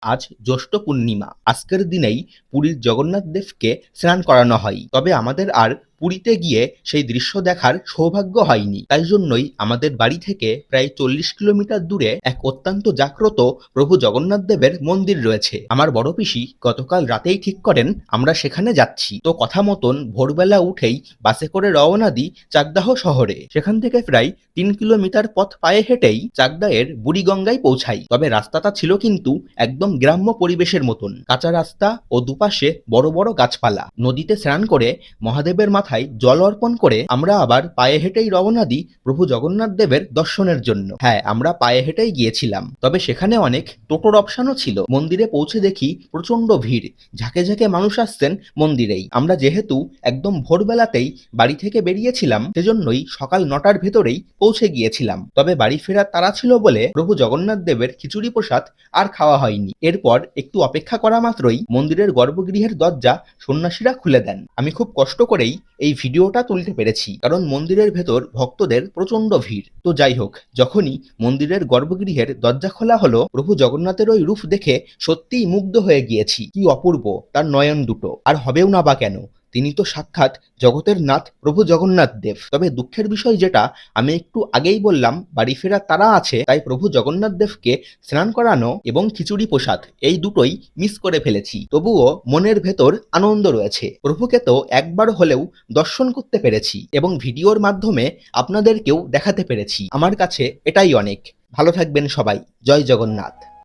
আজ জ্যৈষ্ঠ পূর্ণিমা। আজকের দিনেই পুরীর জগন্নাথ দেবকে স্নান করানো হয়। তবে আমাদের আর পুরীতে গিয়ে সেই দৃশ্য দেখার সৌভাগ্য হয়নি। তাই জন্যই আমাদের বাড়ি থেকে প্রায় ৪০ কিলোমিটার দূরে এক অত্যন্ত জাগ্রত প্রভু জগন্নাথ দেবের মন্দির রয়েছে। আমার বড় পিসি গতকাল রাতেই ঠিক করেন আমরা সেখানে যাচ্ছি। তো কথা মতন ভোরবেলা উঠেই বাসে করে রওনা দিই চাকদাহ শহরে। সেখান থেকে প্রায় ৩ কিলোমিটার পথ পায়ে হেঁটেই চাকদাহের বুড়িগঙ্গায় পৌঁছাই। তবে রাস্তাটা ছিল কিন্তু একদম গ্রাম্য পরিবেশের মতন। কাঁচা রাস্তা ও দুপাশে বড় বড় গাছপালা। নদীতে স্নান করে মহাদেবের মাথায় জল অর্পণ করে আমরা আবার পায়ে হেঁটেই রওনা দিই প্রভু জগন্নাথ দেবের দর্শনের জন্য। হ্যাঁ, আমরা পায়ে হেঁটেই গিয়েছিলাম। তবে সেখানে অনেক টোটোর অপশনও ছিল। মন্দিরে পৌঁছে দেখি প্রচন্ড ভিড়। ঝাঁকে ঝাঁকে মানুষ আসছেন মন্দিরেই। আমরা যেহেতু একদম ভোরবেলাতেই বাড়ি থেকে বেরিয়েছিলাম, সেজন্যই সকাল ৯টার ভেতরেই পৌঁছে গিয়েছিলাম। তবে বাড়ি ফেরার তাড়া ছিল বলে প্রভু জগন্নাথ দেবের খিচুড়ি প্রসাদ আর খাওয়া হয়নি। এরপর একটু অপেক্ষা করা মাত্রই মন্দিরের গর্ভগৃহের দরজা সন্ন্যাসীরা খুলে দেন। আমি খুব কষ্ট করেই এই ভিডিওটা তুলতে পেরেছি, কারণ মন্দিরের ভেতর ভক্তদের প্রচন্ড ভিড়। তো যাই হোক, যখনই মন্দিরের গর্ভগৃহের দরজা খোলা হলো, প্রভু জগন্নাথের ওই রূপ দেখে সত্যিই মুগ্ধ হয়ে গিয়েছি। কি অপূর্ব তার নয়ন দুটো, আর হবেও না বা কেন, তিনি তো সাক্ষাৎ জগতের নাথ প্রভু জগন্নাথ দেব। তবে দুঃখের বিষয় যেটা আমি একটু আগেই বললাম, বাড়ি ফেরার তাড়া আছে, তাই প্রভু জগন্নাথ দেবকে স্নান করানো এবং খিচুড়ি প্রসাদ এই দুটোই মিস করে ফেলেছি। তবুও মনের ভেতর আনন্দ রয়েছে। প্রভুকে তো একবার হলেও দর্শন করতে পেরেছি এবং ভিডিওর মাধ্যমে আপনাদেরকেও দেখাতে পেরেছি। আমার কাছে এটাই অনেক। ভালো থাকবেন সবাই। জয় জগন্নাথ।